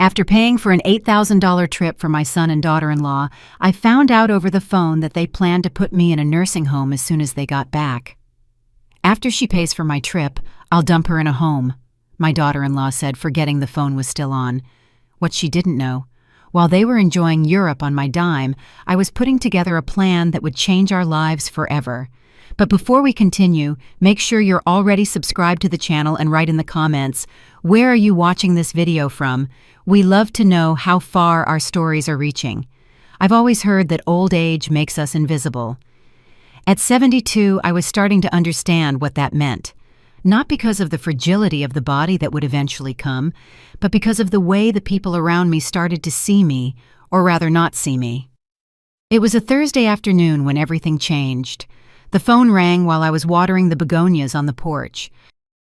After paying for an $8,000 trip for my son and daughter-in-law, I found out over the phone that they planned to put me in a nursing home as soon as they got back. "After she pays for my trip, I'll dump her in a home," my daughter-in-law said, forgetting the phone was still on. What she didn't know, while they were enjoying Europe on my dime, I was putting together a plan that would change our lives forever. But before we continue, make sure you're already subscribed to the channel and write in the comments, where are you watching this video from? We love to know how far our stories are reaching. I've always heard that old age makes us invisible. At 72, I was starting to understand what that meant. Not because of the fragility of the body that would eventually come, but because of the way the people around me started to see me, or rather not see me. It was a Thursday afternoon when everything changed. The phone rang while I was watering the begonias on the porch.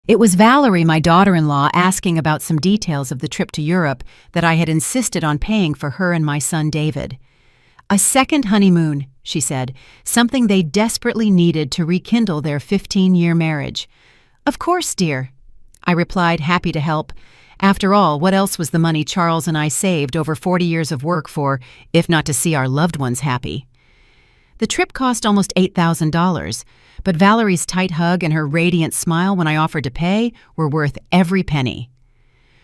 It was Valerie, my daughter-in-law, asking about some details of the trip to Europe that I had insisted on paying for her and my son David. A second honeymoon, she said, something they desperately needed to rekindle their 15-year marriage. "Of course, dear," I replied, happy to help. After all, what else was the money Charles and I saved over 40 years of work for, if not to see our loved ones happy? The trip cost almost $8,000, but Valerie's tight hug and her radiant smile when I offered to pay were worth every penny.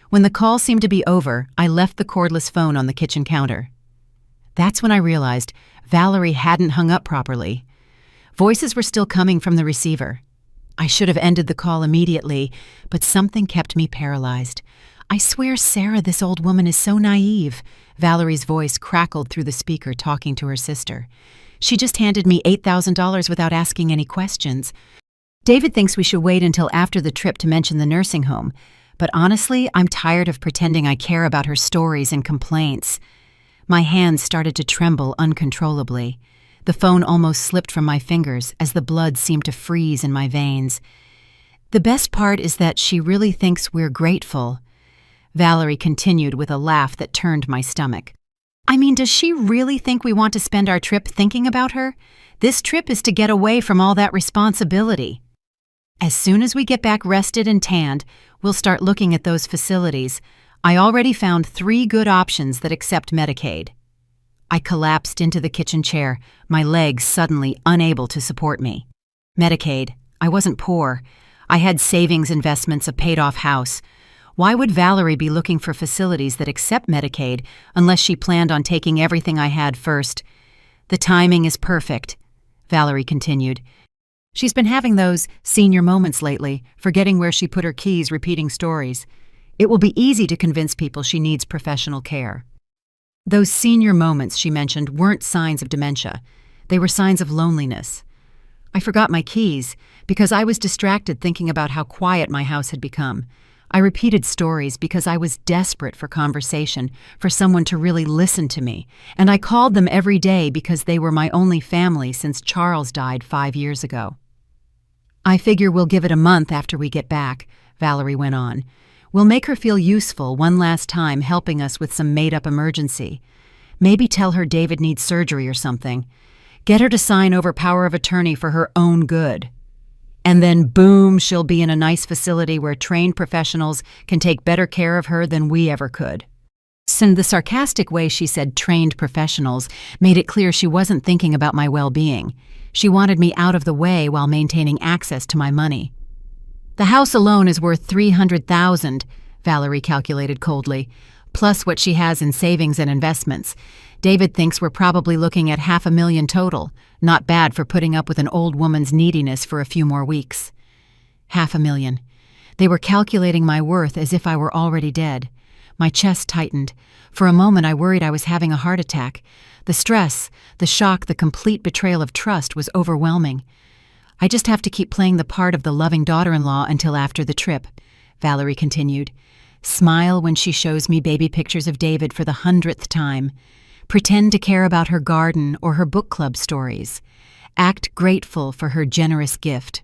When the call seemed to be over, I left the cordless phone on the kitchen counter. That's when I realized Valerie hadn't hung up properly. Voices were still coming from the receiver. I should have ended the call immediately, but something kept me paralyzed. "I swear, Sarah, this old woman is so naive." Valerie's voice crackled through the speaker, talking to her sister. "She just handed me $8,000 without asking any questions. David thinks we should wait until after the trip to mention the nursing home, but honestly, I'm tired of pretending I care about her stories and complaints." My hands started to tremble uncontrollably. The phone almost slipped from my fingers as the blood seemed to freeze in my veins. "The best part is that she really thinks we're grateful," Valerie continued with a laugh that turned my stomach. "I mean, does she really think we want to spend our trip thinking about her? This trip is to get away from all that responsibility. As soon as we get back rested and tanned, we'll start looking at those facilities. I already found 3 good options that accept Medicaid." I collapsed into the kitchen chair, my legs suddenly unable to support me. Medicaid. I wasn't poor. I had savings, investments, a paid-off house. Why would Valerie be looking for facilities that accept Medicaid unless she planned on taking everything I had first? "The timing is perfect," Valerie continued. "She's been having those senior moments lately, forgetting where she put her keys, repeating stories. It will be easy to convince people she needs professional care." Those senior moments she mentioned weren't signs of dementia. They were signs of loneliness. I forgot my keys because I was distracted thinking about how quiet my house had become. I repeated stories because I was desperate for conversation, for someone to really listen to me, and I called them every day because they were my only family since Charles died 5 years ago. "I figure we'll give it a month after we get back," Valerie went on. "We'll make her feel useful one last time, helping us with some made-up emergency. Maybe tell her David needs surgery or something. Get her to sign over power of attorney for her own good. And then boom, she'll be in a nice facility where trained professionals can take better care of her than we ever could." And the sarcastic way she said trained professionals made it clear she wasn't thinking about my well-being. She wanted me out of the way while maintaining access to my money. "The house alone is worth $300,000, Valerie calculated coldly, plus what she has in savings and investments. David thinks we're probably looking at $500,000 total. Not bad for putting up with an old woman's neediness for a few more weeks." $500,000. They were calculating my worth as if I were already dead. My chest tightened. For a moment I worried I was having a heart attack. The stress, the shock, the complete betrayal of trust was overwhelming. "I just have to keep playing the part of the loving daughter-in-law until after the trip," Valerie continued. "Smile when she shows me baby pictures of David for the 100th time. Pretend to care about her garden or her book club stories. Act grateful for her generous gift.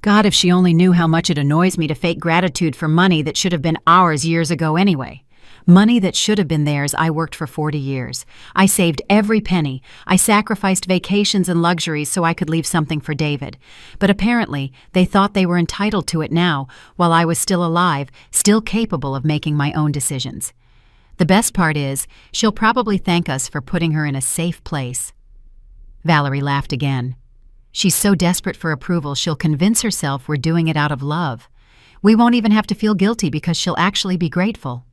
God, if she only knew how much it annoys me to fake gratitude for money that should have been ours years ago anyway. Money that should have been theirs. I worked for 40 years. I saved every penny. I sacrificed vacations and luxuries so I could leave something for David. But apparently, they thought they were entitled to it now, while I was still alive, still capable of making my own decisions. The best part is, she'll probably thank us for putting her in a safe place." Valerie laughed again. "She's so desperate for approval she'll convince herself we're doing it out of love. We won't even have to feel guilty because she'll actually be grateful."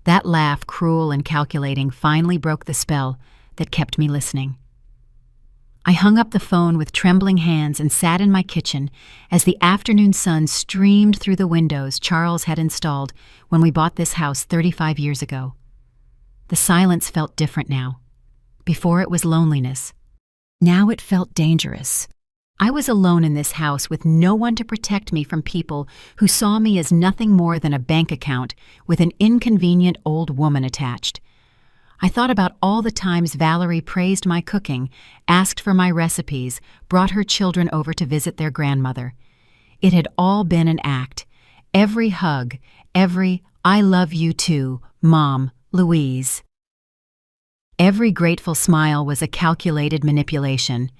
That laugh, cruel and calculating, finally broke the spell that kept me listening. I hung up the phone with trembling hands and sat in my kitchen as the afternoon sun streamed through the windows Charles had installed when we bought this house 35 years ago. The silence felt different now. Before it was loneliness. Now it felt dangerous. I was alone in this house with no one to protect me from people who saw me as nothing more than a bank account with an inconvenient old woman attached. I thought about all the times Valerie praised my cooking, asked for my recipes, brought her children over to visit their grandmother. It had all been an act. Every hug, every "I love you too, Mom, Louise." Every grateful smile was a calculated manipulation.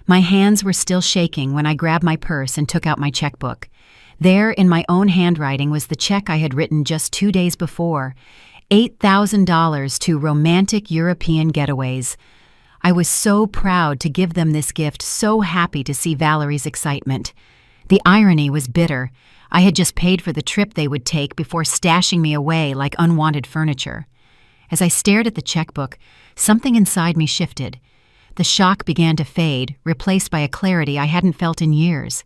My hands were still shaking when I grabbed my purse and took out my checkbook. There, in my own handwriting, was the check I had written just 2 days before. $8,000 to romantic European getaways. I was so proud to give them this gift, so happy to see Valerie's excitement. The irony was bitter. I had just paid for the trip they would take before stashing me away like unwanted furniture. As I stared at the checkbook, something inside me shifted. The shock began to fade, replaced by a clarity I hadn't felt in years.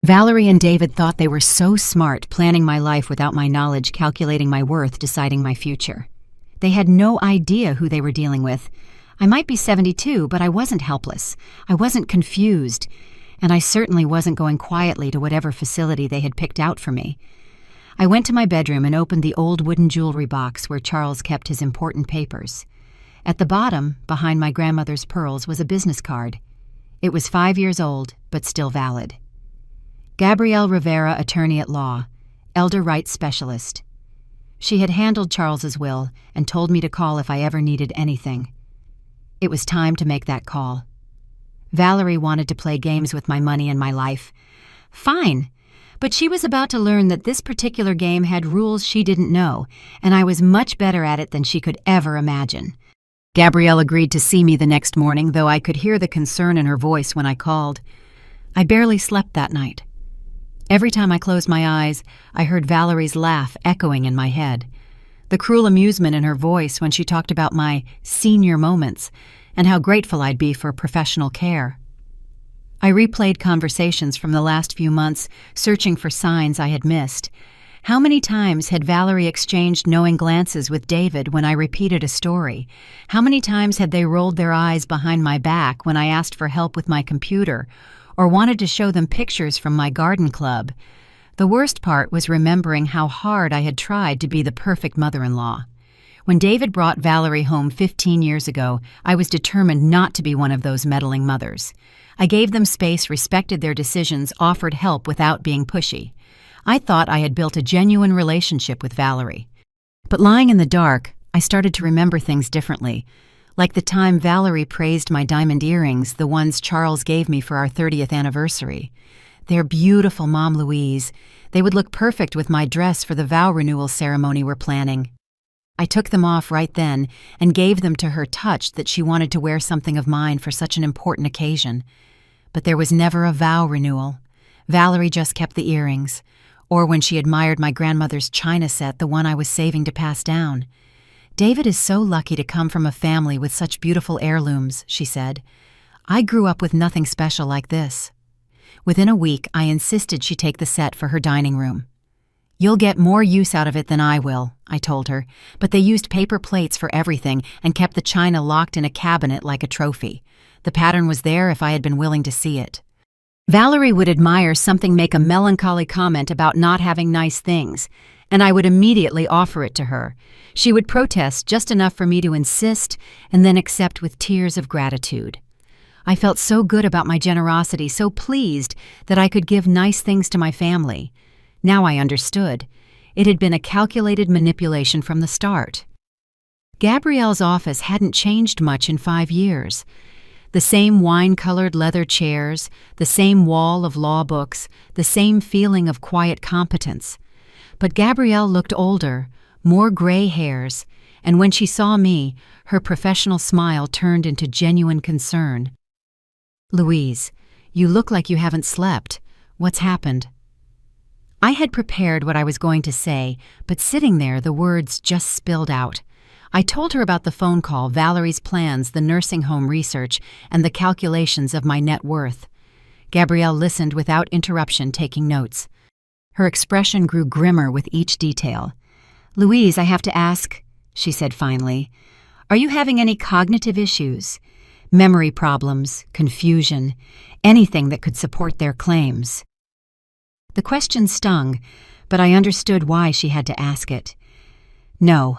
Valerie and David thought they were so smart, planning my life without my knowledge, calculating my worth, deciding my future. They had no idea who they were dealing with. I might be 72, but I wasn't helpless. I wasn't confused. And I certainly wasn't going quietly to whatever facility they had picked out for me. I went to my bedroom and opened the old wooden jewelry box where Charles kept his important papers. At the bottom, behind my grandmother's pearls, was a business card. It was 5 years old, but still valid. Gabrielle Rivera, attorney at law, elder rights specialist. She had handled Charles's will and told me to call if I ever needed anything. It was time to make that call. Valerie wanted to play games with my money and my life. Fine, but she was about to learn that this particular game had rules she didn't know, and I was much better at it than she could ever imagine. Gabrielle agreed to see me the next morning, though I could hear the concern in her voice when I called. I barely slept that night. Every time I closed my eyes, I heard Valerie's laugh echoing in my head. The cruel amusement in her voice when she talked about my senior moments and how grateful I'd be for professional care. I replayed conversations from the last few months, searching for signs I had missed. How many times had Valerie exchanged knowing glances with David when I repeated a story? How many times had they rolled their eyes behind my back when I asked for help with my computer, or wanted to show them pictures from my garden club? The worst part was remembering how hard I had tried to be the perfect mother-in-law. When David brought Valerie home 15 years ago, I was determined not to be one of those meddling mothers. I gave them space, respected their decisions, offered help without being pushy. I thought I had built a genuine relationship with Valerie. But lying in the dark, I started to remember things differently. Like the time Valerie praised my diamond earrings, the ones Charles gave me for our 30th anniversary. They're beautiful, Mom Louise. They would look perfect with my dress for the vow renewal ceremony we're planning. I took them off right then and gave them to her, touched that she wanted to wear something of mine for such an important occasion. But there was never a vow renewal. Valerie just kept the earrings. Or when she admired my grandmother's china set, the one I was saving to pass down. David is so lucky to come from a family with such beautiful heirlooms, she said. I grew up with nothing special like this. Within a week, I insisted she take the set for her dining room. You'll get more use out of it than I will, I told her, but they used paper plates for everything and kept the china locked in a cabinet like a trophy. The pattern was there if I had been willing to see it. Valerie would admire something, make a melancholy comment about not having nice things, and I would immediately offer it to her. She would protest just enough for me to insist and then accept with tears of gratitude. I felt so good about my generosity, so pleased that I could give nice things to my family. Now I understood. It had been a calculated manipulation from the start. Gabrielle's office hadn't changed much in 5 years. The same wine-colored leather chairs, the same wall of law books, the same feeling of quiet competence. But Gabrielle looked older, more gray hairs, and when she saw me, her professional smile turned into genuine concern. "Louise, you look like you haven't slept. What's happened?" I had prepared what I was going to say, but sitting there, the words just spilled out. I told her about the phone call, Valerie's plans, the nursing home research, and the calculations of my net worth. Gabrielle listened without interruption, taking notes. Her expression grew grimmer with each detail. "Louise, I have to ask," she said finally, "are you having any cognitive issues? Memory problems, confusion, anything that could support their claims?" The question stung, but I understood why she had to ask it. "No.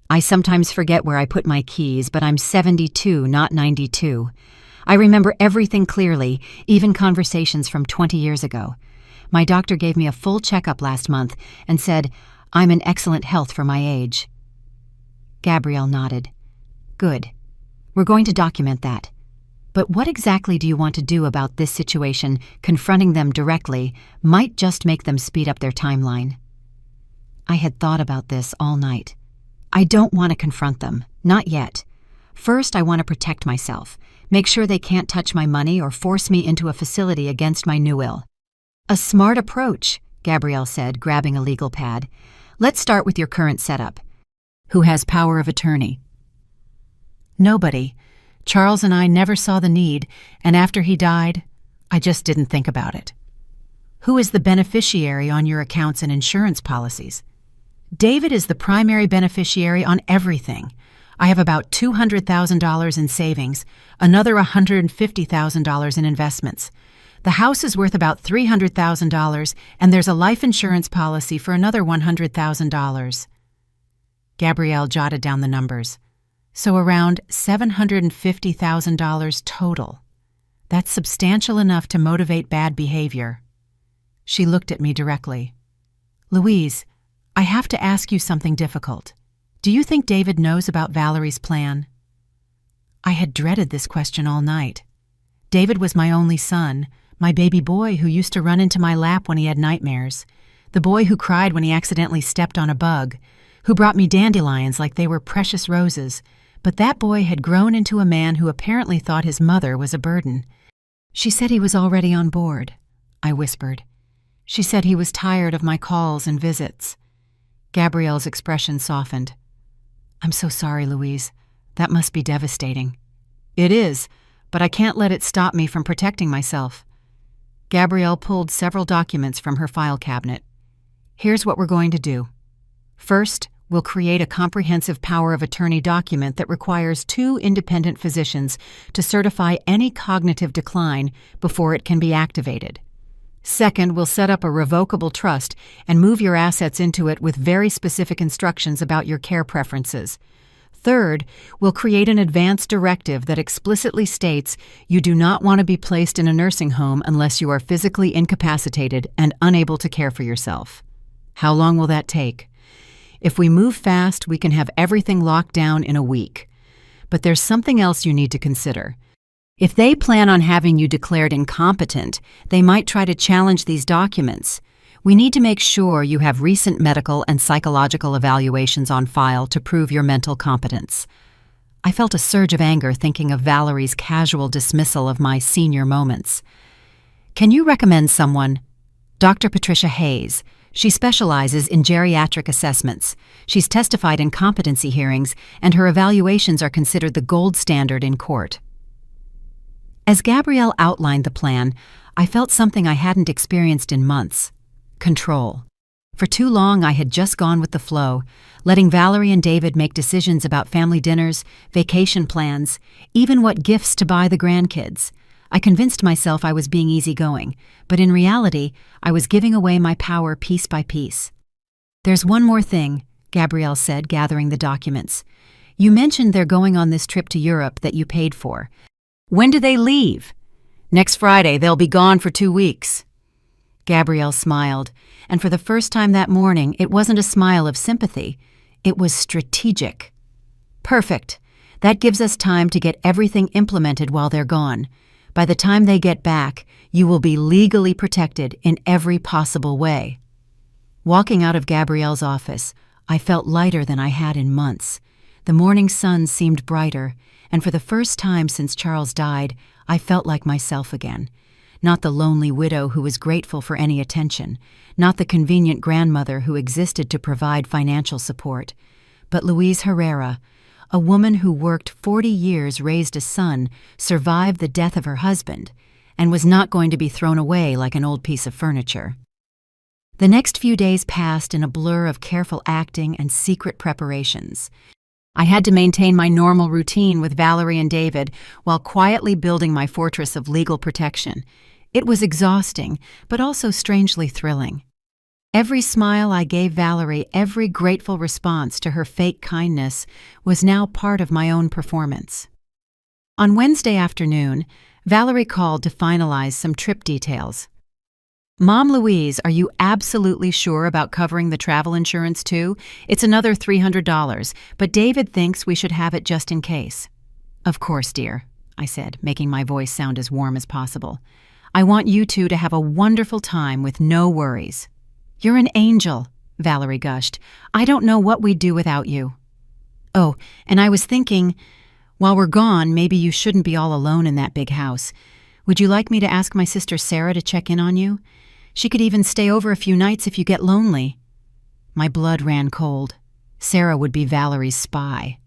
I sometimes forget where I put my keys, but I'm 72, not 92. I remember everything clearly, even conversations from 20 years ago. My doctor gave me a full checkup last month and said I'm in excellent health for my age." Gabrielle nodded. "Good. We're going to document that. But what exactly do you want to do about this situation? Confronting them directly might just make them speed up their timeline." I had thought about this all night. I don't want to confront them, not yet. First, I want to protect myself, make sure they can't touch my money or force me into a facility against my new will. "A smart approach," Gabrielle said, grabbing a legal pad. "Let's start with your current setup. Who has power of attorney?" "Nobody. Charles and I never saw the need, and after he died, I just didn't think about it." "Who is the beneficiary on your accounts and insurance policies?" "David is the primary beneficiary on everything. I have about $200,000 in savings, another $150,000 in investments. The house is worth about $300,000, and there's a life insurance policy for another $100,000. Gabrielle jotted down the numbers. "So around $750,000 total. That's substantial enough to motivate bad behavior." She looked at me directly. "Louise, I have to ask you something difficult. Do you think David knows about Valerie's plan?" I had dreaded this question all night. David was my only son, my baby boy who used to run into my lap when he had nightmares, the boy who cried when he accidentally stepped on a bug, who brought me dandelions like they were precious roses, but that boy had grown into a man who apparently thought his mother was a burden. "She said he was already on board," I whispered. "She said he was tired of my calls and visits." Gabrielle's expression softened. "I'm so sorry, Louise. That must be devastating." "It is, but I can't let it stop me from protecting myself." Gabrielle pulled several documents from her file cabinet. "Here's what we're going to do. First, we'll create a comprehensive power of attorney document that requires 2 independent physicians to certify any cognitive decline before it can be activated. Second, we'll set up a revocable trust and move your assets into it with very specific instructions about your care preferences. Third, we'll create an advance directive that explicitly states you do not want to be placed in a nursing home unless you are physically incapacitated and unable to care for yourself. How long will that take? If we move fast, we can have everything locked down in a week. But there's something else you need to consider. If they plan on having you declared incompetent, they might try to challenge these documents. We need to make sure you have recent medical and psychological evaluations on file to prove your mental competence." I felt a surge of anger thinking of Valerie's casual dismissal of my senior moments. "Can you recommend someone?" "Dr. Patricia Hayes. She specializes in geriatric assessments. She's testified in competency hearings, and her evaluations are considered the gold standard in court." As Gabrielle outlined the plan, I felt something I hadn't experienced in months: control. For too long, I had just gone with the flow, letting Valerie and David make decisions about family dinners, vacation plans, even what gifts to buy the grandkids. I convinced myself I was being easygoing, but in reality, I was giving away my power piece by piece. "There's one more thing," Gabrielle said, gathering the documents. "You mentioned they're going on this trip to Europe that you paid for. When do they leave?" "Next Friday. They'll be gone for 2 weeks." Gabrielle smiled, and for the first time that morning, it wasn't a smile of sympathy. It was strategic. "Perfect. That gives us time to get everything implemented while they're gone. By the time they get back, you will be legally protected in every possible way." Walking out of Gabrielle's office, I felt lighter than I had in months. The morning sun seemed brighter, and for the first time since Charles died, I felt like myself again. Not the lonely widow who was grateful for any attention, not the convenient grandmother who existed to provide financial support, but Louise Herrera, a woman who worked 40 years, raised a son, survived the death of her husband, and was not going to be thrown away like an old piece of furniture. The next few days passed in a blur of careful acting and secret preparations. I had to maintain my normal routine with Valerie and David while quietly building my fortress of legal protection. It was exhausting, but also strangely thrilling. Every smile I gave Valerie, every grateful response to her fake kindness, was now part of my own performance. On Wednesday afternoon, Valerie called to finalize some trip details. "Mom Louise, are you absolutely sure about covering the travel insurance too? It's another $300, but David thinks we should have it just in case." "Of course, dear," I said, making my voice sound as warm as possible. "I want you two to have a wonderful time with no worries." "You're an angel," Valerie gushed. "I don't know what we'd do without you." "Oh, and I was thinking, while we're gone, maybe you shouldn't be all alone in that big house. Would you like me to ask my sister Sarah to check in on you? She could even stay over a few nights if you get lonely." My blood ran cold. Sarah would be Valerie's spy.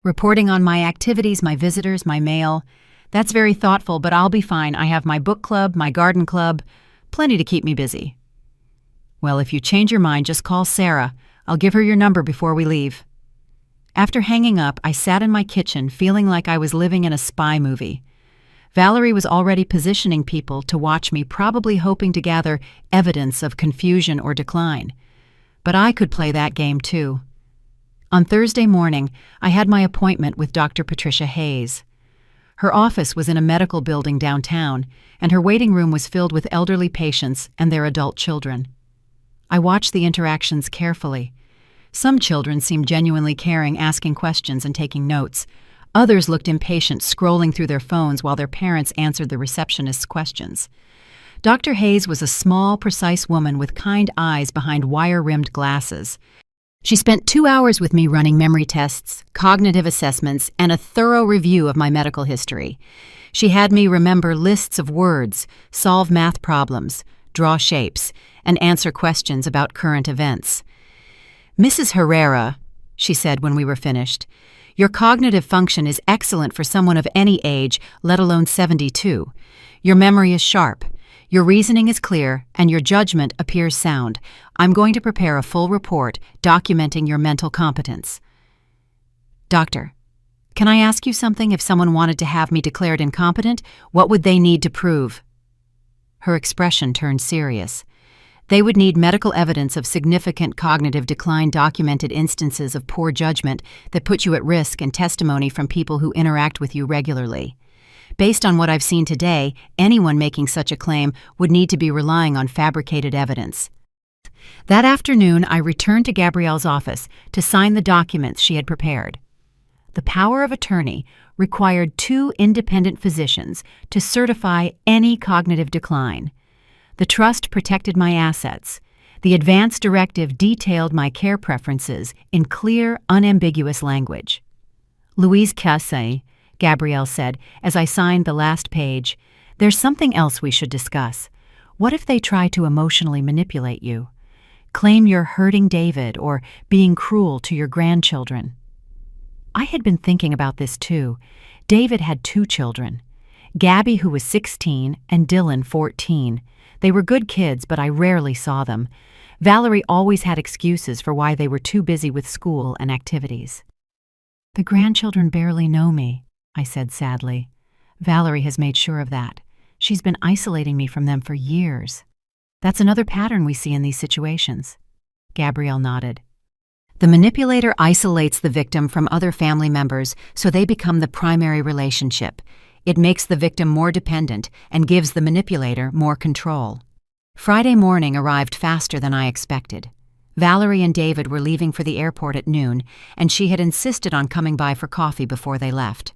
"Reporting on my activities, my visitors, my mail. That's very thoughtful, but I'll be fine. I have my book club, my garden club, plenty to keep me busy." "Well, if you change your mind, just call Sarah. I'll give her your number before we leave." After hanging up, I sat in my kitchen feeling like I was living in a spy movie. Valerie was already positioning people to watch me, probably hoping to gather evidence of confusion or decline. But I could play that game too. On Thursday morning, I had my appointment with Dr. Patricia Hayes. Her office was in a medical building downtown, and her waiting room was filled with elderly patients and their adult children. I watched the interactions carefully. Some children seemed genuinely caring, asking questions and taking notes. Others looked impatient, scrolling through their phones while their parents answered the receptionist's questions. Dr. Hayes was a small, precise woman with kind eyes behind wire-rimmed glasses. She spent 2 hours with me running memory tests, cognitive assessments, and a thorough review of my medical history. She had me remember lists of words, solve math problems, draw shapes, and answer questions about current events. "Mrs. Herrera," she said when we were finished, "your cognitive function is excellent for someone of any age, let alone 72. Your memory is sharp, your reasoning is clear, and your judgment appears sound. I'm going to prepare a full report documenting your mental competence." "Doctor, can I ask you something? If someone wanted to have me declared incompetent, what would they need to prove?" Her expression turned serious. "They would need medical evidence of significant cognitive decline, documented instances of poor judgment that put you at risk, and testimony from people who interact with you regularly. Based on what I've seen today, anyone making such a claim would need to be relying on fabricated evidence." That afternoon, I returned to Gabrielle's office to sign the documents she had prepared. The power of attorney required 2 independent physicians to certify any cognitive decline. The trust protected my assets. The advance directive detailed my care preferences in clear, unambiguous language. "Louise Casse," Gabrielle said as I signed the last page, "there's something else we should discuss. What if they try to emotionally manipulate you? Claim you're hurting David or being cruel to your grandchildren?" I had been thinking about this too. David had 2 children, Gabby, who was 16, and Dylan, 14. They were good kids, but I rarely saw them. Valerie always had excuses for why they were too busy with school and activities. "The grandchildren barely know me," I said sadly. "Valerie has made sure of that. She's been isolating me from them for years." "That's another pattern we see in these situations." Gabrielle nodded. "The manipulator isolates the victim from other family members so they become the primary relationship. It makes the victim more dependent and gives the manipulator more control." Friday morning arrived faster than I expected. Valerie and David were leaving for the airport at noon, and she had insisted on coming by for coffee before they left.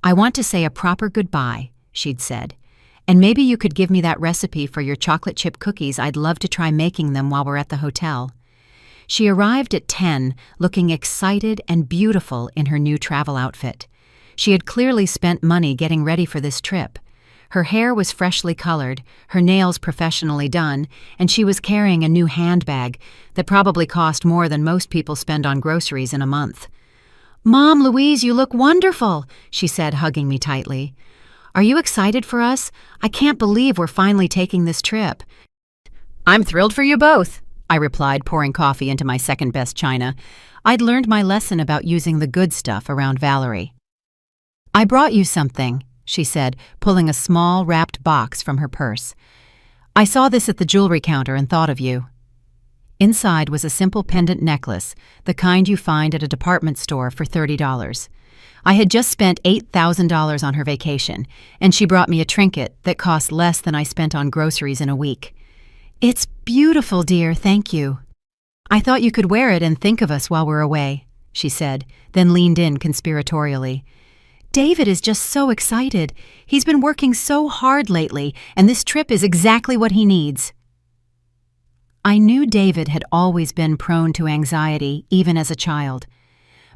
"I want to say a proper goodbye," she'd said, "and maybe you could give me that recipe for your chocolate chip cookies. I'd love to try making them while we're at the hotel." She arrived at 10, looking excited and beautiful in her new travel outfit. She had clearly spent money getting ready for this trip. Her hair was freshly colored, her nails professionally done, and she was carrying a new handbag that probably cost more than most people spend on groceries in a month. "Mom, Louise, you look wonderful," she said, hugging me tightly. "Are you excited for us? I can't believe we're finally taking this trip." "I'm thrilled for you both," I replied, pouring coffee into my second-best china. I'd learned my lesson about using the good stuff around Valerie. "I brought you something," she said, pulling a small, wrapped box from her purse. "I saw this at the jewelry counter and thought of you." Inside was a simple pendant necklace, the kind you find at a department store for $30. I had just spent $8,000 on her vacation, and she brought me a trinket that cost less than I spent on groceries in a week. "It's beautiful, dear, thank you." "I thought you could wear it and think of us while we're away," she said, then leaned in conspiratorially. "David is just so excited. He's been working so hard lately, and this trip is exactly what he needs." I knew David had always been prone to anxiety, even as a child.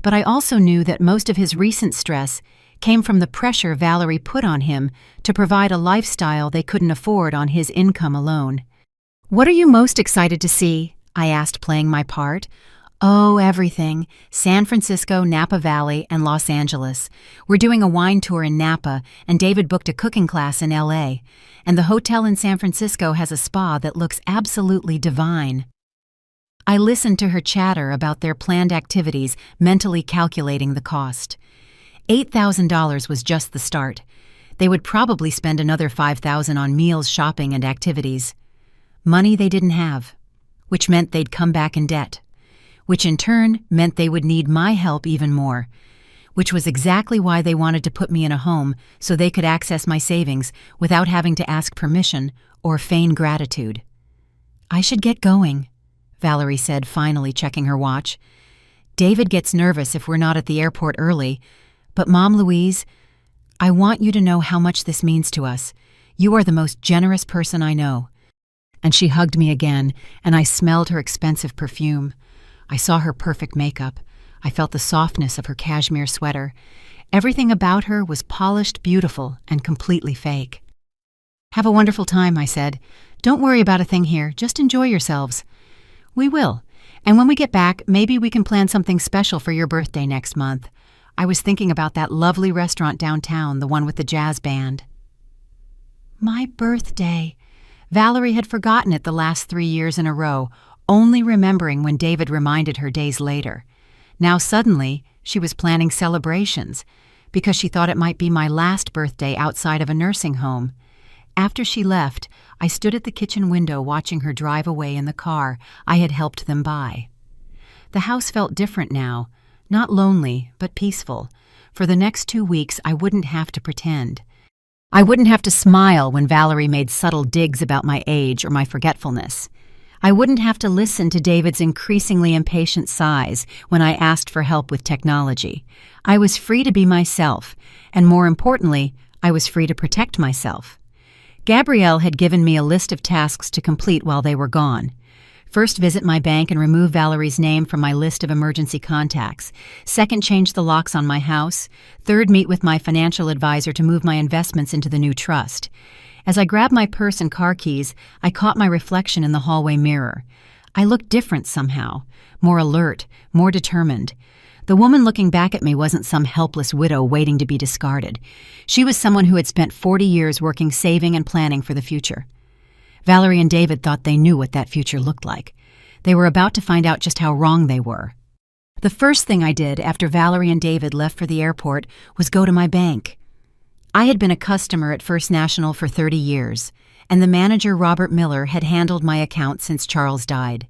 But I also knew that most of his recent stress came from the pressure Valerie put on him to provide a lifestyle they couldn't afford on his income alone. "What are you most excited to see?" I asked, playing my part. "Oh, everything. San Francisco, Napa Valley, and Los Angeles. We're doing a wine tour in Napa, and David booked a cooking class in LA. And the hotel in San Francisco has a spa that looks absolutely divine." I listened to her chatter about their planned activities, mentally calculating the cost. $8,000 was just the start. They would probably spend another $5,000 on meals, shopping, and activities. Money they didn't have, which meant they'd come back in debt, which in turn meant they would need my help even more, which was exactly why they wanted to put me in a home so they could access my savings without having to ask permission or feign gratitude. "I should get going," Valerie said, finally checking her watch. "David gets nervous if we're not at the airport early, but Mom Louise, I want you to know how much this means to us. You are the most generous person I know." And she hugged me again, and I smelled her expensive perfume. I saw her perfect makeup. I felt the softness of her cashmere sweater. Everything about her was polished, beautiful, and completely fake. "Have a wonderful time," I said. "Don't worry about a thing here. Just enjoy yourselves." "We will. And when we get back, maybe we can plan something special for your birthday next month. I was thinking about that lovely restaurant downtown, the one with the jazz band." My birthday. Valerie had forgotten it the last 3 years in a row, only remembering when David reminded her days later. Now suddenly, she was planning celebrations, because she thought it might be my last birthday outside of a nursing home. After she left, I stood at the kitchen window watching her drive away in the car I had helped them buy. The house felt different now, not lonely, but peaceful. For the next 2 weeks, I wouldn't have to pretend. I wouldn't have to smile when Valerie made subtle digs about my age or my forgetfulness. I wouldn't have to listen to David's increasingly impatient sighs when I asked for help with technology. I was free to be myself, and more importantly, I was free to protect myself. Gabrielle had given me a list of tasks to complete while they were gone. First, visit my bank and remove Valerie's name from my list of emergency contacts. Second, change the locks on my house. Third, meet with my financial advisor to move my investments into the new trust. As I grabbed my purse and car keys, I caught my reflection in the hallway mirror. I looked different somehow, more alert, more determined. The woman looking back at me wasn't some helpless widow waiting to be discarded. She was someone who had spent 40 years working, saving, and planning for the future. Valerie and David thought they knew what that future looked like. They were about to find out just how wrong they were. The first thing I did after Valerie and David left for the airport was go to my bank. I had been a customer at First National for 30 years, and the manager, Robert Miller, had handled my account since Charles died.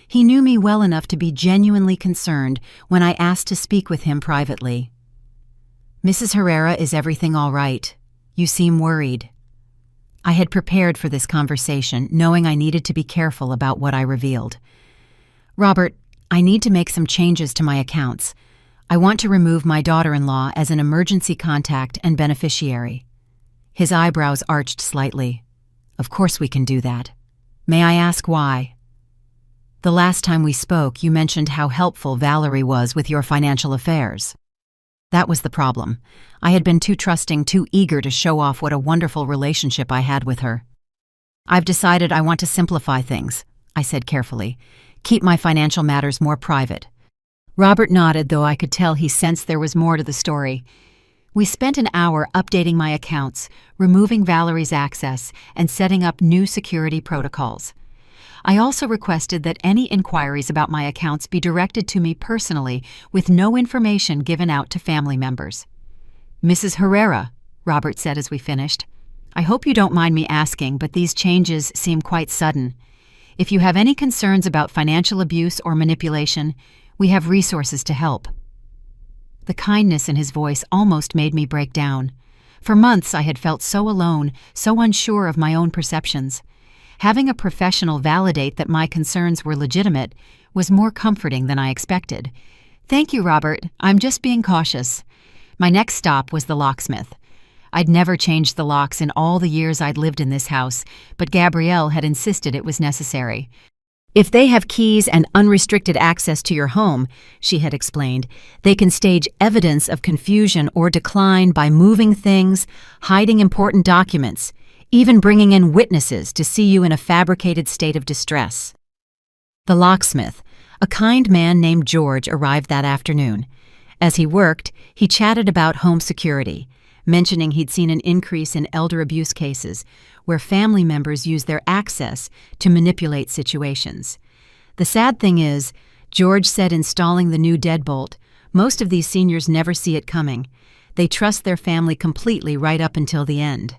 He knew me well enough to be genuinely concerned when I asked to speak with him privately. "Mrs. Herrera, is everything all right? You seem worried." I had prepared for this conversation, knowing I needed to be careful about what I revealed. "Robert, I need to make some changes to my accounts. I want to remove my daughter-in-law as an emergency contact and beneficiary." His eyebrows arched slightly. "Of course we can do that. May I ask why?" The last time we spoke, you mentioned how helpful Valerie was with your financial affairs. That was the problem. I had been too trusting, too eager to show off what a wonderful relationship I had with her. I've decided I want to simplify things, I said carefully. Keep my financial matters more private. Robert nodded, though I could tell he sensed there was more to the story. We spent an hour updating my accounts, removing Valerie's access, and setting up new security protocols. I also requested that any inquiries about my accounts be directed to me personally, with no information given out to family members. Mrs. Herrera, Robert said as we finished, I hope you don't mind me asking, but these changes seem quite sudden. If you have any concerns about financial abuse or manipulation, we have resources to help. The kindness in his voice almost made me break down. For months I had felt so alone, so unsure of my own perceptions. Having a professional validate that my concerns were legitimate was more comforting than I expected. Thank you, Robert. I'm just being cautious. My next stop was the locksmith. I'd never changed the locks in all the years I'd lived in this house, but Gabrielle had insisted it was necessary. If they have keys and unrestricted access to your home, she had explained, they can stage evidence of confusion or decline by moving things, hiding important documents, even bringing in witnesses to see you in a fabricated state of distress. The locksmith, a kind man named George, arrived that afternoon. As he worked, he chatted about home security, mentioning he'd seen an increase in elder abuse cases where family members use their access to manipulate situations. The sad thing is, George said installing the new deadbolt, most of these seniors never see it coming. They trust their family completely right up until the end.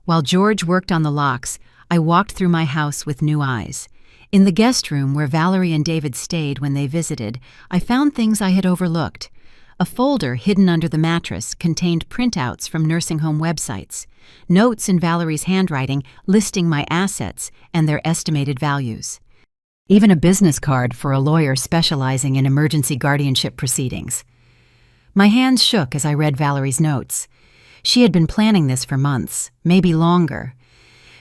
While George worked on the locks, I walked through my house with new eyes. In the guest room where Valerie and David stayed when they visited, I found things I had overlooked. A folder hidden under the mattress contained printouts from nursing home websites, notes in Valerie's handwriting listing my assets and their estimated values. Even a business card for a lawyer specializing in emergency guardianship proceedings. My hands shook as I read Valerie's notes. She had been planning this for months, maybe longer.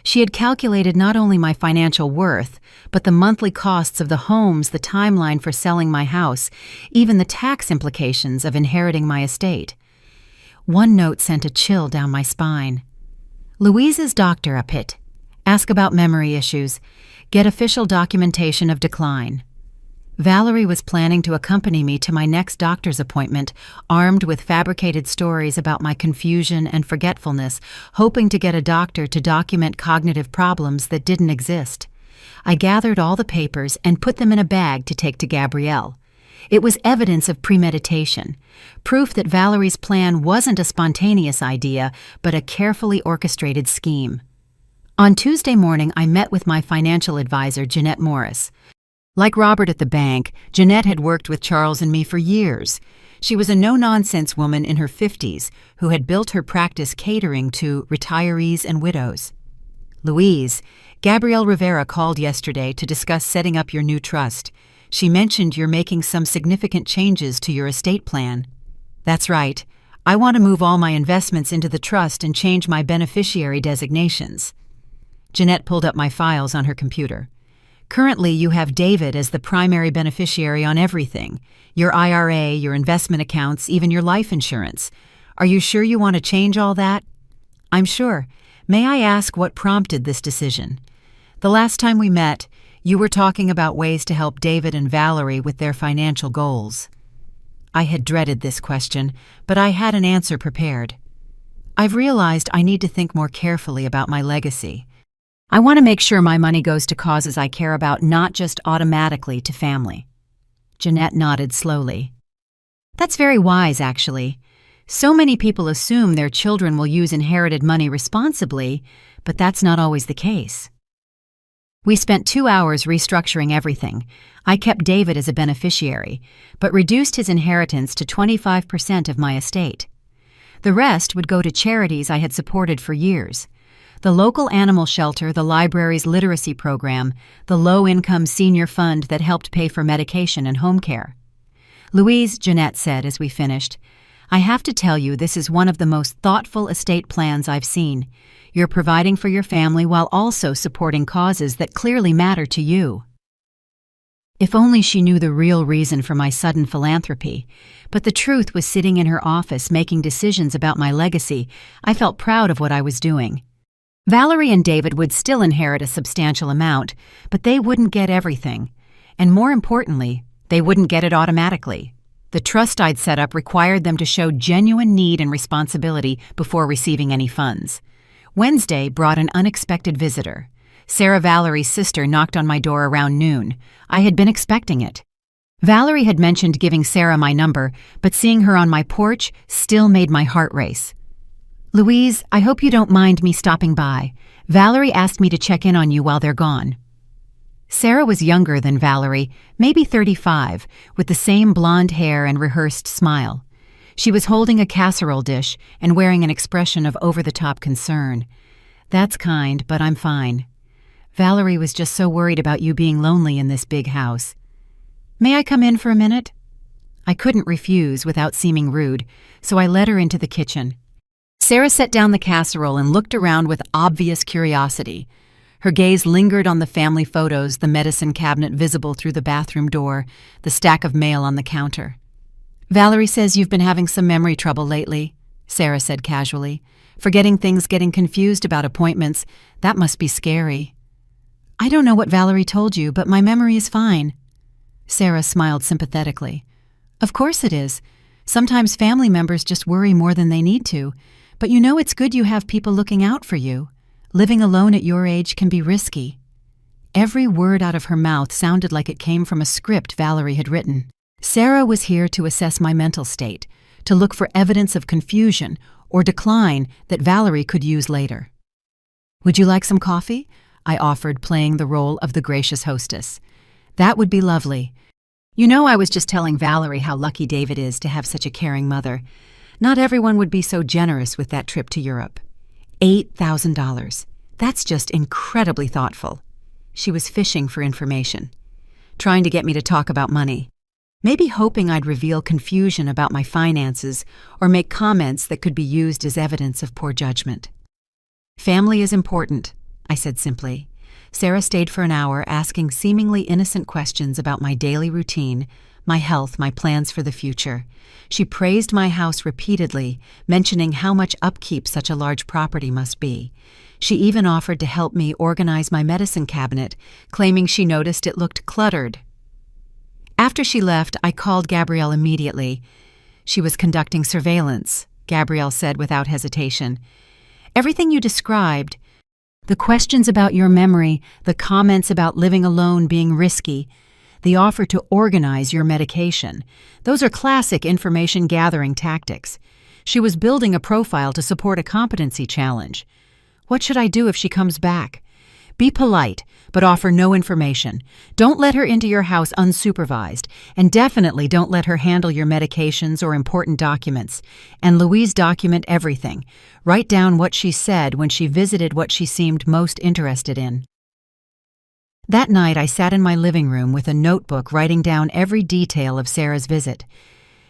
She had calculated not only my financial worth, but the monthly costs of the homes, the timeline for selling my house, even the tax implications of inheriting my estate. One note sent a chill down my spine. Louise's doctor apit. Ask about memory issues. Get official documentation of decline. Valerie was planning to accompany me to my next doctor's appointment, armed with fabricated stories about my confusion and forgetfulness, hoping to get a doctor to document cognitive problems that didn't exist. I gathered all the papers and put them in a bag to take to Gabrielle. It was evidence of premeditation, proof that Valerie's plan wasn't a spontaneous idea, but a carefully orchestrated scheme. On Tuesday morning, I met with my financial advisor, Jeanette Morris. Like Robert at the bank, Jeanette had worked with Charles and me for years. She was a no-nonsense woman in her 50s who had built her practice catering to retirees and widows. Louise, Gabrielle Rivera called yesterday to discuss setting up your new trust. She mentioned you're making some significant changes to your estate plan. That's right. I want to move all my investments into the trust and change my beneficiary designations. Jeanette pulled up my files on her computer. Currently, you have David as the primary beneficiary on everything. Your IRA, your investment accounts, even your life insurance. Are you sure you want to change all that? I'm sure. May I ask what prompted this decision? The last time we met, you were talking about ways to help David and Valerie with their financial goals. I had dreaded this question, but I had an answer prepared. I've realized I need to think more carefully about my legacy. I want to make sure my money goes to causes I care about, not just automatically to family. Jeanette nodded slowly. That's very wise, actually. So many people assume their children will use inherited money responsibly, but that's not always the case. We spent 2 hours restructuring everything. I kept David as a beneficiary, but reduced his inheritance to 25% of my estate. The rest would go to charities I had supported for years. The local animal shelter, the library's literacy program, the low-income senior fund that helped pay for medication and home care. Louise, Jeanette said as we finished, I have to tell you this is one of the most thoughtful estate plans I've seen. You're providing for your family while also supporting causes that clearly matter to you. If only she knew the real reason for my sudden philanthropy. But the truth was sitting in her office making decisions about my legacy. I felt proud of what I was doing. Valerie and David would still inherit a substantial amount, but they wouldn't get everything. And more importantly, they wouldn't get it automatically. The trust I'd set up required them to show genuine need and responsibility before receiving any funds. Wednesday brought an unexpected visitor. Sarah, Valerie's sister, knocked on my door around noon. I had been expecting it. Valerie had mentioned giving Sarah my number, but seeing her on my porch still made my heart race. "Louise, I hope you don't mind me stopping by. Valerie asked me to check in on you while they're gone." Sarah was younger than Valerie, maybe 35, with the same blonde hair and rehearsed smile. She was holding a casserole dish and wearing an expression of over-the-top concern. "That's kind, but I'm fine. Valerie was just so worried about you being lonely in this big house. May I come in for a minute?" I couldn't refuse without seeming rude, so I led her into the kitchen. Sarah set down the casserole and looked around with obvious curiosity. Her gaze lingered on the family photos, the medicine cabinet visible through the bathroom door, the stack of mail on the counter. "Valerie says you've been having some memory trouble lately," Sarah said casually. "Forgetting things, getting confused about appointments. That must be scary." "I don't know what Valerie told you, but my memory is fine." Sarah smiled sympathetically. "Of course it is. Sometimes family members just worry more than they need to. But you know it's good you have people looking out for you. Living alone at your age can be risky." Every word out of her mouth sounded like it came from a script Valerie had written. Sarah was here to assess my mental state, to look for evidence of confusion or decline that Valerie could use later. "Would you like some coffee?" I offered, playing the role of the gracious hostess. "That would be lovely. You know, I was just telling Valerie how lucky David is to have such a caring mother. Not everyone would be so generous with that trip to Europe. $8,000. That's just incredibly thoughtful." She was fishing for information, trying to get me to talk about money. Maybe hoping I'd reveal confusion about my finances or make comments that could be used as evidence of poor judgment. "Family is important," I said simply. Sarah stayed for an hour asking seemingly innocent questions about my daily routine, my health, my plans for the future. She praised my house repeatedly, mentioning how much upkeep such a large property must be. She even offered to help me organize my medicine cabinet, claiming she noticed it looked cluttered. After she left, I called Gabrielle immediately. "She was conducting surveillance," Gabrielle said without hesitation. "Everything you described, the questions about your memory, the comments about living alone being risky, the offer to organize your medication, those are classic information gathering tactics. She was building a profile to support a competency challenge. What should I do if she comes back? Be polite, but offer no information. Don't let her into your house unsupervised, and definitely don't let her handle your medications or important documents. And Louise, document everything. Write down what she said when she visited what she seemed most interested in." That night, I sat in my living room with a notebook writing down every detail of Sarah's visit.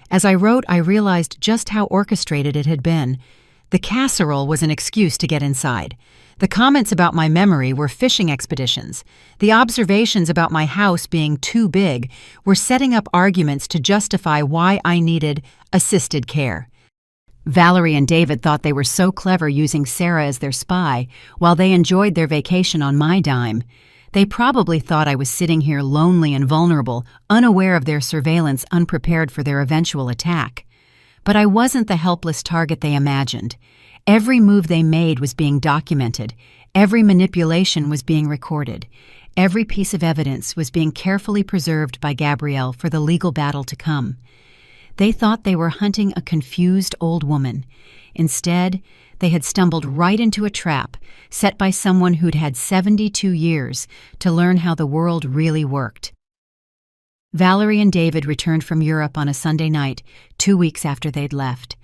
As I wrote, I realized just how orchestrated it had been. The casserole was an excuse to get inside. The comments about my memory were fishing expeditions. The observations about my house being too big were setting up arguments to justify why I needed assisted care. Valerie and David thought they were so clever using Sarah as their spy, while they enjoyed their vacation on my dime. They probably thought I was sitting here lonely and vulnerable, unaware of their surveillance, unprepared for their eventual attack. But I wasn't the helpless target they imagined. Every move they made was being documented. Every manipulation was being recorded. Every piece of evidence was being carefully preserved by Gabrielle for the legal battle to come. They thought they were hunting a confused old woman. Instead, they had stumbled right into a trap set by someone who'd had 72 years to learn how the world really worked. Valerie and David returned from Europe on a Sunday night, 2 weeks after they'd left.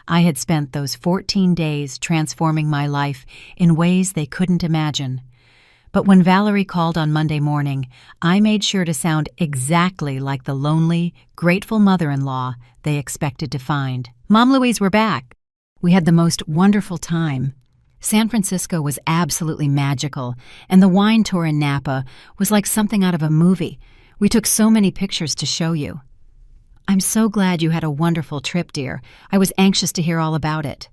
I had spent those 14 days transforming my life in ways they couldn't imagine. But when Valerie called on Monday morning, I made sure to sound exactly like the lonely, grateful mother-in-law they expected to find. "Mom, Louise, we're back. We had the most wonderful time. San Francisco was absolutely magical, and the wine tour in Napa was like something out of a movie. We took so many pictures to show you. I'm so glad you had a wonderful trip, dear. I was anxious to hear all about it.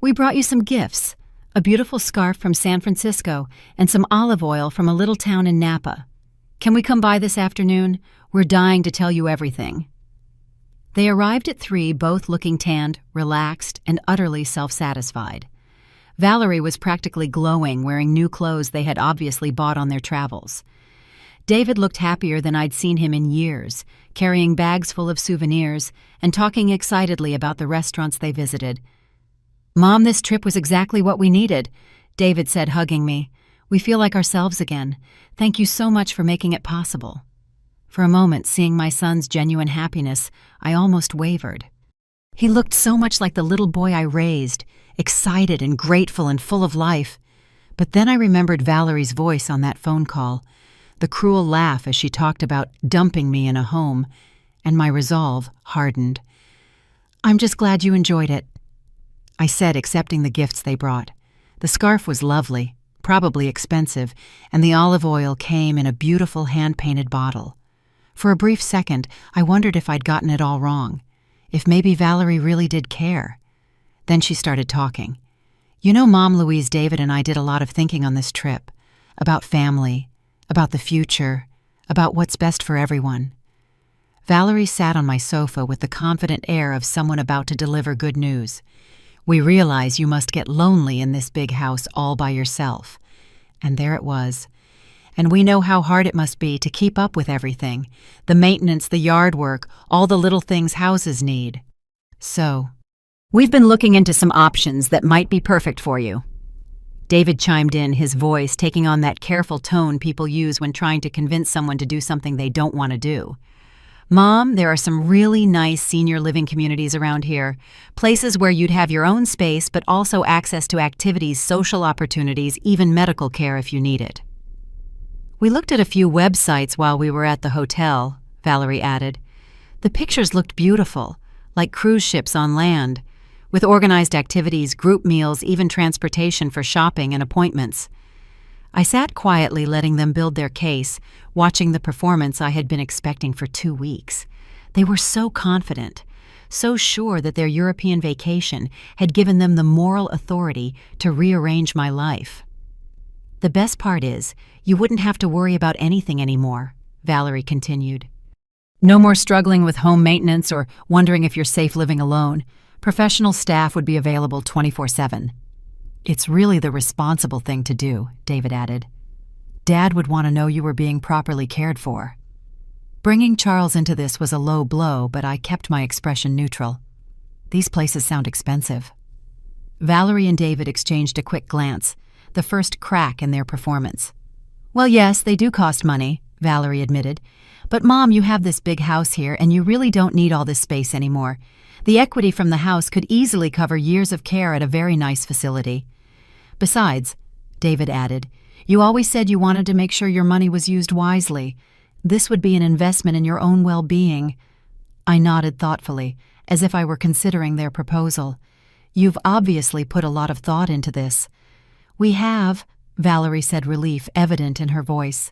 We brought you some gifts, a beautiful scarf from San Francisco and some olive oil from a little town in Napa. Can we come by this afternoon? We're dying to tell you everything. They arrived at 3, both looking tanned, relaxed, and utterly self-satisfied. Valerie was practically glowing, wearing new clothes they had obviously bought on their travels. David looked happier than I'd seen him in years, carrying bags full of souvenirs and talking excitedly about the restaurants they visited. "Mom, this trip was exactly what we needed," David said, hugging me. "We feel like ourselves again. Thank you so much for making it possible." For a moment, seeing my son's genuine happiness, I almost wavered. He looked so much like the little boy I raised, excited and grateful and full of life. But then I remembered Valerie's voice on that phone call, the cruel laugh as she talked about dumping me in a home, and my resolve hardened. "I'm just glad you enjoyed it," I said, accepting the gifts they brought. The scarf was lovely, probably expensive, and the olive oil came in a beautiful hand-painted bottle. For a brief second, I wondered if I'd gotten it all wrong, if maybe Valerie really did care. Then she started talking. "You know, Mom, Louise, David, and I did a lot of thinking on this trip, about family, about the future, about what's best for everyone." Valerie sat on my sofa with the confident air of someone about to deliver good news. "We realize you must get lonely in this big house all by yourself." And there it was. "And we know how hard it must be to keep up with everything, the maintenance, the yard work, all the little things houses need. So, we've been looking into some options that might be perfect for you." David chimed in, his voice taking on that careful tone people use when trying to convince someone to do something they don't want to do. "Mom, there are some really nice senior living communities around here, places where you'd have your own space but also access to activities, social opportunities, even medical care if you need it." "We looked at a few websites while we were at the hotel," Valerie added. "The pictures looked beautiful, like cruise ships on land, with organized activities, group meals, even transportation for shopping and appointments." I sat quietly letting them build their case, watching the performance I had been expecting for 2 weeks. They were so confident, so sure that their European vacation had given them the moral authority to rearrange my life. "The best part is, you wouldn't have to worry about anything anymore," Valerie continued. "No more struggling with home maintenance or wondering if you're safe living alone. Professional staff would be available 24/7. It's really the responsible thing to do," David added. "Dad would want to know you were being properly cared for." Bringing Charles into this was a low blow, but I kept my expression neutral. "These places sound expensive." Valerie and David exchanged a quick glance, the first crack in their performance. "Well, yes, they do cost money," Valerie admitted. "But Mom, you have this big house here, and you really don't need all this space anymore. The equity from the house could easily cover years of care at a very nice facility. Besides," David added, "you always said you wanted to make sure your money was used wisely. This would be an investment in your own well-being." I nodded thoughtfully, as if I were considering their proposal. "You've obviously put a lot of thought into this." "We have," Valerie said, relief evident in her voice.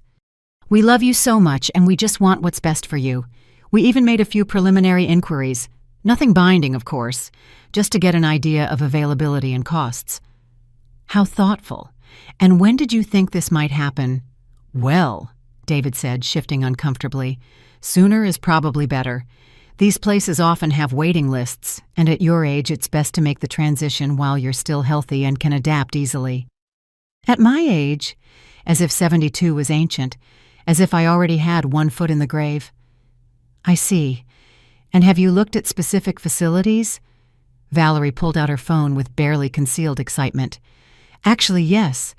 "We love you so much, and we just want what's best for you. We even made a few preliminary inquiries. Nothing binding, of course, just to get an idea of availability and costs." "How thoughtful. And when did you think this might happen?" "Well," David said, shifting uncomfortably, "sooner is probably better. These places often have waiting lists, and at your age it's best to make the transition while you're still healthy and can adapt easily." "At my age?" As if 72 was ancient, as if I already had one foot in the grave. "I see. And have you looked at specific facilities?" Valerie pulled out her phone with barely concealed excitement. "Actually, yes.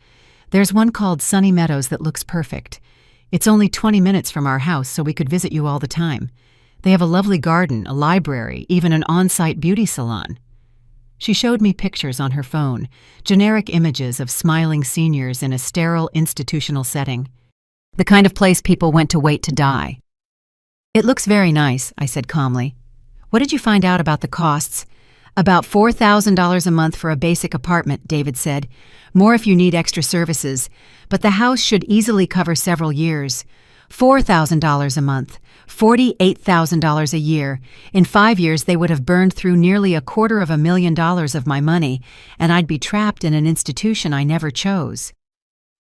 There's one called Sunny Meadows that looks perfect. It's only 20 minutes from our house, so we could visit you all the time. They have a lovely garden, a library, even an on-site beauty salon." She showed me pictures on her phone, generic images of smiling seniors in a sterile institutional setting. The kind of place people went to wait to die. "It looks very nice," I said calmly. "What did you find out about the costs?" "About $4,000 a month for a basic apartment," David said. "More if you need extra services, but the house should easily cover several years. $4,000 a month, $48,000 a year. In 5 years, they would have burned through nearly $250,000 of my money, and I'd be trapped in an institution I never chose.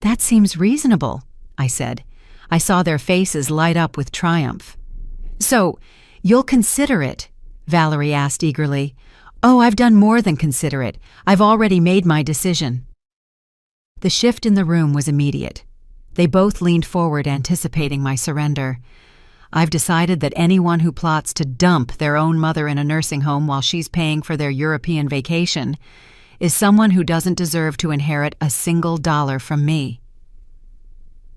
That seems reasonable, I said. I saw their faces light up with triumph. So, you'll consider it? Valerie asked eagerly. Oh, I've done more than consider it. I've already made my decision. The shift in the room was immediate. They both leaned forward, anticipating my surrender. I've decided that anyone who plots to dump their own mother in a nursing home while she's paying for their European vacation is someone who doesn't deserve to inherit a single dollar from me.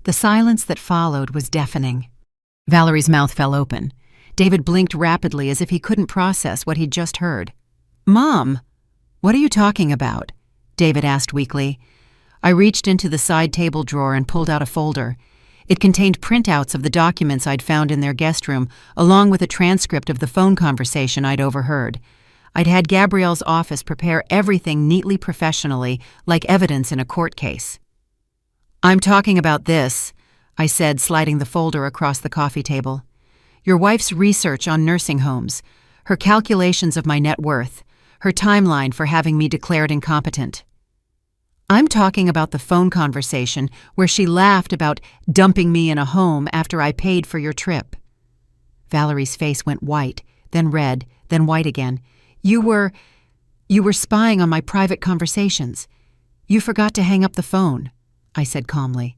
The silence that followed was deafening. Valerie's mouth fell open. David blinked rapidly as if he couldn't process what he'd just heard. Mom, what are you talking about? David asked weakly. I reached into the side table drawer and pulled out a folder. It contained printouts of the documents I'd found in their guest room, along with a transcript of the phone conversation I'd overheard. I'd had Gabrielle's office prepare everything neatly professionally, like evidence in a court case. I'm talking about this, I said, sliding the folder across the coffee table. Your wife's research on nursing homes, her calculations of my net worth, her timeline for having me declared incompetent. I'm talking about the phone conversation where she laughed about dumping me in a home after I paid for your trip. Valerie's face went white, then red, then white again. You were spying on my private conversations. You forgot to hang up the phone, I said calmly.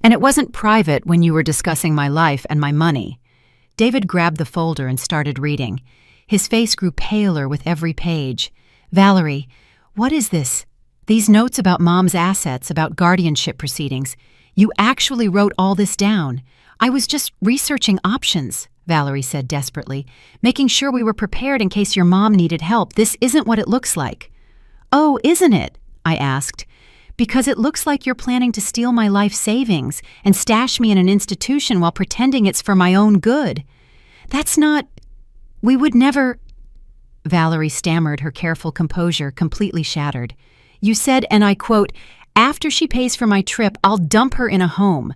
And it wasn't private when you were discussing my life and my money. David grabbed the folder and started reading. His face grew paler with every page. Valerie, what is this? These notes about Mom's assets, about guardianship proceedings. You actually wrote all this down. I was just researching options, Valerie said desperately, making sure we were prepared in case your mom needed help. This isn't what it looks like. Oh, isn't it? I asked. Because it looks like you're planning to steal my life savings and stash me in an institution while pretending it's for my own good. That's not... We would never... Valerie stammered, her careful composure completely shattered. You said, and I quote, after she pays for my trip, I'll dump her in a home.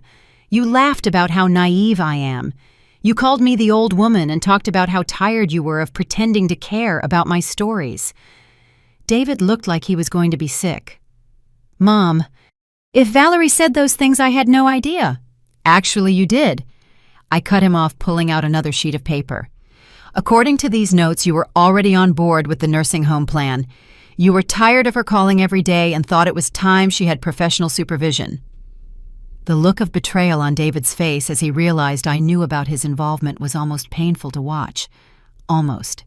You laughed about how naive I am. You called me the old woman and talked about how tired you were of pretending to care about my stories. David looked like he was going to be sick. Mom, if Valerie said those things, I had no idea. Actually, you did. I cut him off, pulling out another sheet of paper. According to these notes, you were already on board with the nursing home plan. You were tired of her calling every day and thought it was time she had professional supervision. The look of betrayal on David's face as he realized I knew about his involvement was almost painful to watch. Almost.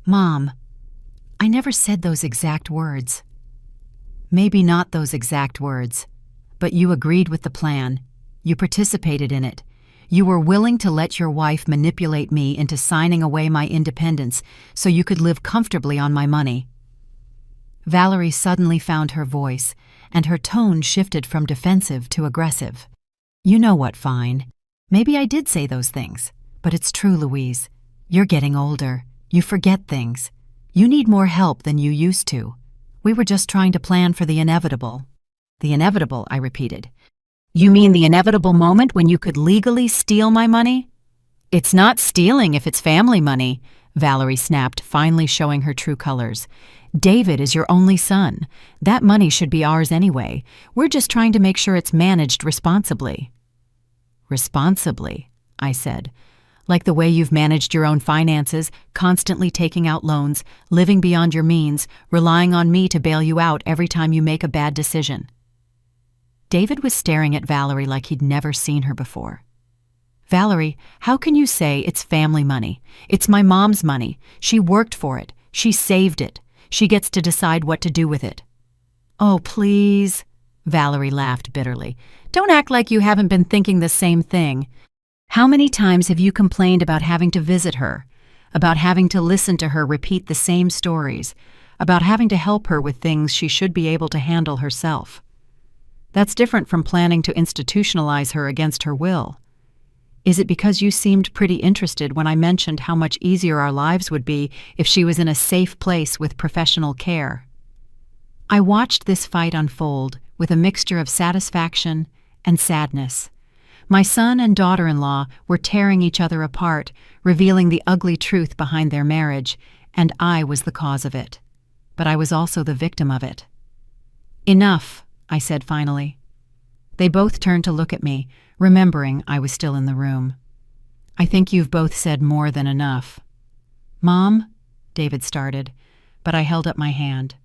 Mom, I never said those exact words. Maybe not those exact words, but you agreed with the plan. You participated in it. You were willing to let your wife manipulate me into signing away my independence so you could live comfortably on my money. Valerie suddenly found her voice, and her tone shifted from defensive to aggressive. You know what, fine. Maybe I did say those things, but it's true, Louise. You're getting older. You forget things. You need more help than you used to. We were just trying to plan for the inevitable. The inevitable, I repeated. You mean the inevitable moment when you could legally steal my money? It's not stealing if it's family money, Valerie snapped, finally showing her true colors. David is your only son. That money should be ours anyway. We're just trying to make sure it's managed responsibly. Responsibly, I said. Like the way you've managed your own finances, constantly taking out loans, living beyond your means, relying on me to bail you out every time you make a bad decision. David was staring at Valerie like he'd never seen her before. Valerie, how can you say it's family money? It's my mom's money. She worked for it. She saved it. She gets to decide what to do with it. Oh, please, Valerie laughed bitterly. Don't act like you haven't been thinking the same thing. How many times have you complained about having to visit her, about having to listen to her repeat the same stories, about having to help her with things she should be able to handle herself? That's different from planning to institutionalize her against her will. Is it because you seemed pretty interested when I mentioned how much easier our lives would be if she was in a safe place with professional care? I watched this fight unfold with a mixture of satisfaction and sadness. My son and daughter-in-law were tearing each other apart, revealing the ugly truth behind their marriage, and I was the cause of it. But I was also the victim of it. "Enough," I said finally. They both turned to look at me, remembering I was still in the room. "I think you've both said more than enough." "Mom," David started, but I held up my hand.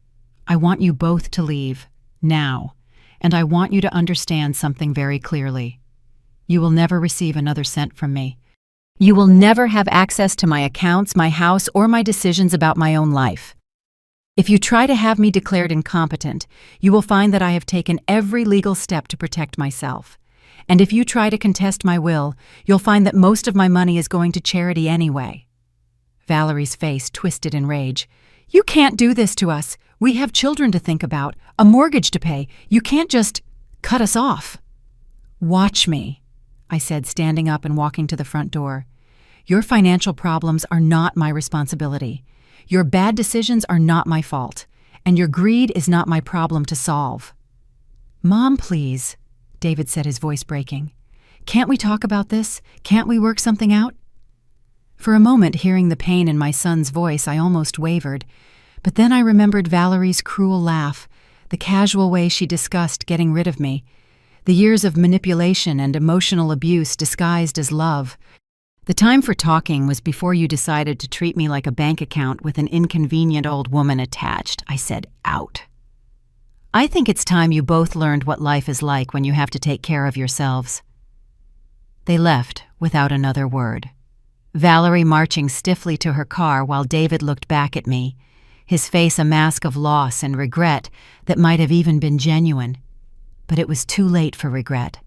"I want you both to leave, now, and I want you to understand something very clearly. You will never receive another cent from me. You will never have access to my accounts, my house, or my decisions about my own life. If you try to have me declared incompetent, you will find that I have taken every legal step to protect myself. And if you try to contest my will, you'll find that most of my money is going to charity anyway." Valerie's face twisted in rage. "You can't do this to us. We have children to think about, a mortgage to pay. You can't just cut us off." "Watch me," I said, standing up and walking to the front door. "Your financial problems are not my responsibility. Your bad decisions are not my fault, and your greed is not my problem to solve." "Mom, please," David said, his voice breaking. "Can't we talk about this? Can't we work something out?" For a moment, hearing the pain in my son's voice, I almost wavered. But then I remembered Valerie's cruel laugh, the casual way she discussed getting rid of me, the years of manipulation and emotional abuse disguised as love. "The time for talking was before you decided to treat me like a bank account with an inconvenient old woman attached," I said, out. "I think it's time you both learned what life is like when you have to take care of yourselves." They left without another word, Valerie marching stiffly to her car while David looked back at me, his face a mask of loss and regret that might have even been genuine. But it was too late for regret.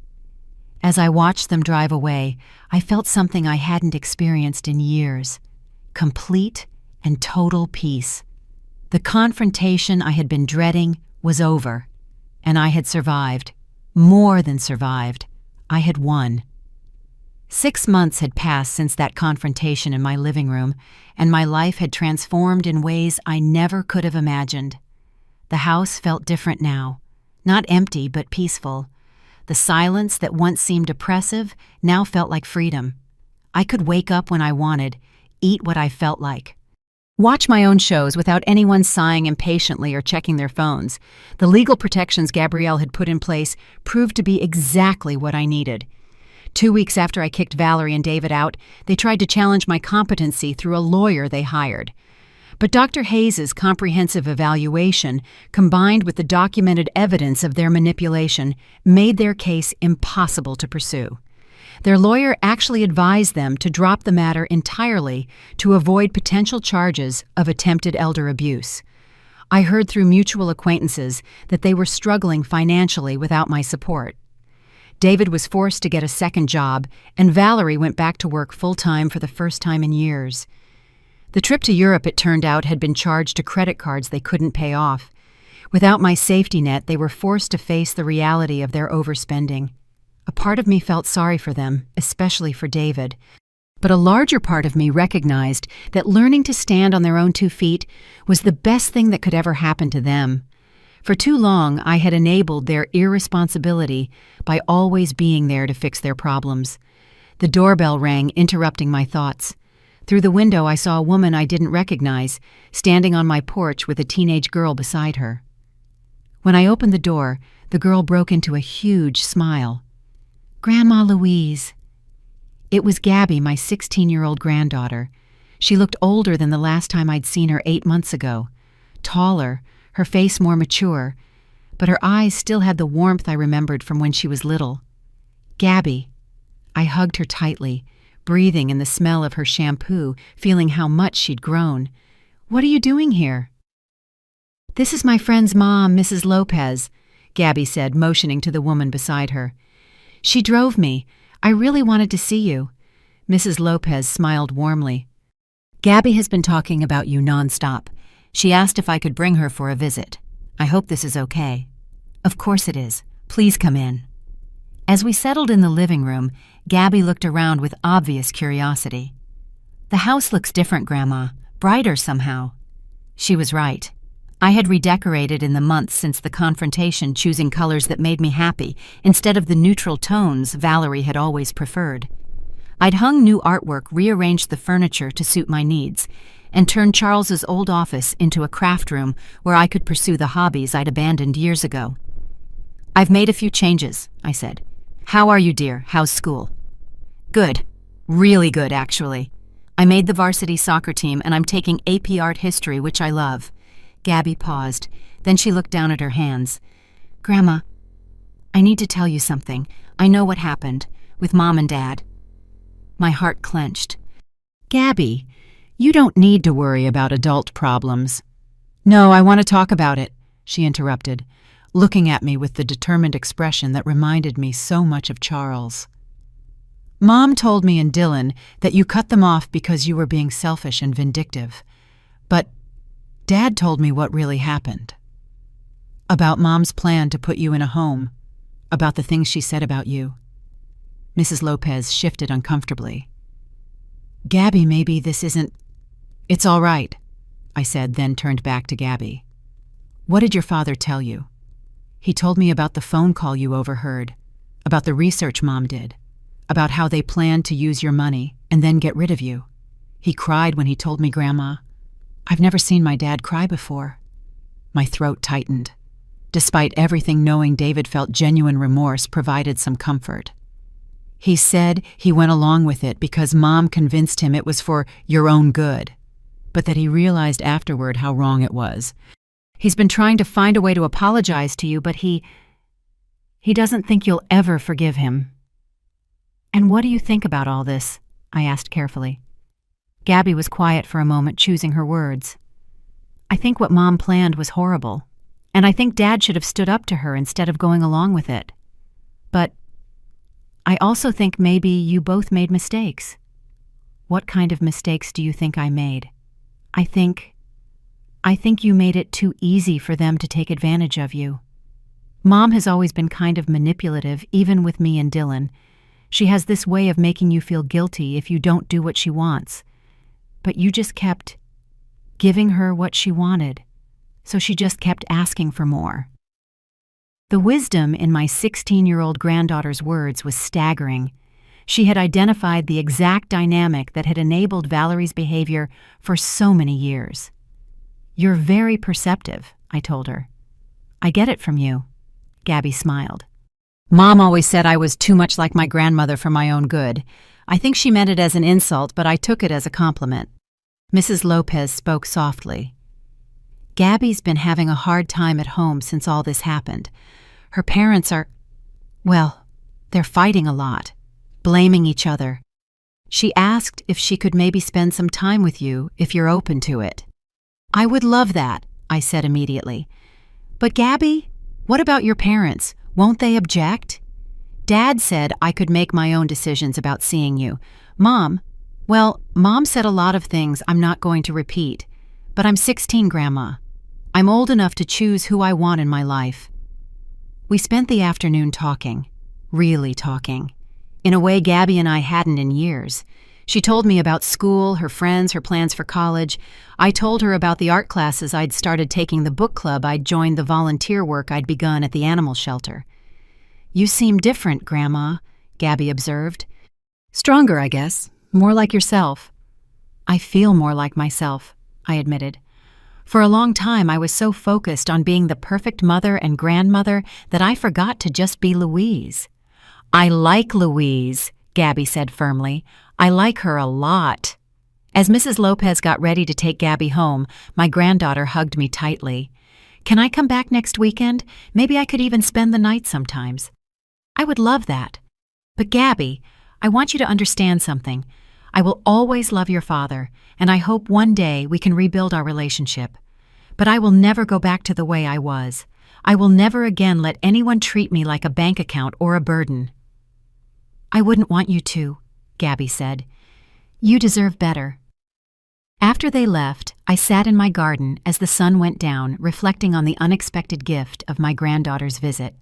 As I watched them drive away, I felt something I hadn't experienced in years: complete and total peace. The confrontation I had been dreading was over, and I had survived. More than survived. I had won. 6 months had passed since that confrontation in my living room, and my life had transformed in ways I never could have imagined. The house felt different now, not empty but peaceful. The silence that once seemed oppressive now felt like freedom. I could wake up when I wanted, eat what I felt like, watch my own shows without anyone sighing impatiently or checking their phones. The legal protections Gabrielle had put in place proved to be exactly what I needed. 2 weeks after I kicked Valerie and David out, they tried to challenge my competency through a lawyer they hired. But Dr. Hayes's comprehensive evaluation, combined with the documented evidence of their manipulation, made their case impossible to pursue. Their lawyer actually advised them to drop the matter entirely to avoid potential charges of attempted elder abuse. I heard through mutual acquaintances that they were struggling financially without my support. David was forced to get a second job, and Valerie went back to work full-time for the first time in years. The trip to Europe, it turned out, had been charged to credit cards they couldn't pay off. Without my safety net, they were forced to face the reality of their overspending. A part of me felt sorry for them, especially for David. But a larger part of me recognized that learning to stand on their own 2 feet was the best thing that could ever happen to them. For too long, I had enabled their irresponsibility by always being there to fix their problems. The doorbell rang, interrupting my thoughts. Through the window, I saw a woman I didn't recognize, standing on my porch with a teenage girl beside her. When I opened the door, the girl broke into a huge smile. "Grandma Louise." It was Gabby, my 16-year-old granddaughter. She looked older than the last time I'd seen her 8 months ago, taller, her face more mature, but her eyes still had the warmth I remembered from when she was little. "Gabby." I hugged her tightly, breathing in the smell of her shampoo, feeling how much she'd grown. "What are you doing here?" "This is my friend's mom, Mrs. Lopez," Gabby said, motioning to the woman beside her. "She drove me. I really wanted to see you." Mrs. Lopez smiled warmly. "Gabby has been talking about you nonstop. She asked if I could bring her for a visit. I hope this is okay." "Of course it is. Please come in." As we settled in the living room, Gabby looked around with obvious curiosity. "The house looks different, Grandma. Brighter somehow." She was right. I had redecorated in the months since the confrontation, choosing colors that made me happy instead of the neutral tones Valerie had always preferred. I'd hung new artwork, rearranged the furniture to suit my needs, and turned Charles's old office into a craft room where I could pursue the hobbies I'd abandoned years ago. "I've made a few changes," I said. "How are you, dear? How's school?" "Good. Really good, actually. I made the varsity soccer team and I'm taking AP Art History, which I love." Gabby paused. Then she looked down at her hands. "Grandma, I need to tell you something. I know what happened with Mom and Dad." My heart clenched. "Gabby, you don't need to worry about adult problems." "No, I want to talk about it," she interrupted, looking at me with the determined expression that reminded me so much of Charles. "Mom told me and Dylan that you cut them off because you were being selfish and vindictive. But Dad told me what really happened. About Mom's plan to put you in a home. About the things she said about you." Mrs. Lopez shifted uncomfortably. "Gabby, maybe this isn't—" "It's all right," I said, then turned back to Gabby. "What did your father tell you?" "He told me about the phone call you overheard, about the research Mom did, about how they planned to use your money and then get rid of you. He cried when he told me, Grandma. I've never seen my dad cry before." My throat tightened. Despite everything, knowing David felt genuine remorse provided some comfort. "He said he went along with it because Mom convinced him it was for your own good, but that he realized afterward how wrong it was. He's been trying to find a way to apologize to you, but he doesn't think you'll ever forgive him." "And what do you think about all this?" I asked carefully. Gabby was quiet for a moment, choosing her words. "I think what Mom planned was horrible, and I think Dad should have stood up to her instead of going along with it. But I also think maybe you both made mistakes." "What kind of mistakes do you think I made?" I think you made it too easy for them to take advantage of you. Mom has always been kind of manipulative, even with me and Dylan. She has this way of making you feel guilty if you don't do what she wants. But you just kept giving her what she wanted, so she just kept asking for more." The wisdom in my 16-year-old granddaughter's words was staggering. She had identified the exact dynamic that had enabled Valerie's behavior for so many years. "You're very perceptive," I told her. "I get it from you." Gabby smiled. "Mom always said I was too much like my grandmother for my own good. I think she meant it as an insult, but I took it as a compliment." Mrs. Lopez spoke softly. "Gabby's been having a hard time at home since all this happened. Her parents they're fighting a lot, blaming each other. She asked if she could maybe spend some time with you if you're open to it." "I would love that," I said immediately. "But Gabby, what about your parents? Won't they object?" "Dad said I could make my own decisions about seeing you. Mom said a lot of things I'm not going to repeat, but I'm 16, Grandma. I'm old enough to choose who I want in my life." We spent the afternoon talking, really talking, in a way Gabby and I hadn't in years. She told me about school, her friends, her plans for college. I told her about the art classes I'd started taking, the book club I'd joined, the volunteer work I'd begun at the animal shelter. "You seem different, Grandma," Gabby observed. "Stronger, I guess. More like yourself." "I feel more like myself," I admitted. For a long time, I was so focused on being the perfect mother and grandmother that I forgot to just be Louise. "I like Louise," Gabby said firmly. "I like her a lot." As Mrs. Lopez got ready to take Gabby home, my granddaughter hugged me tightly. "Can I come back next weekend? Maybe I could even spend the night sometimes." "I would love that. But Gabby, I want you to understand something. I will always love your father, and I hope one day we can rebuild our relationship. But I will never go back to the way I was. I will never again let anyone treat me like a bank account or a burden." "I wouldn't want you to," Gabby said. "You deserve better." After they left, I sat in my garden as the sun went down, reflecting on the unexpected gift of my granddaughter's visit.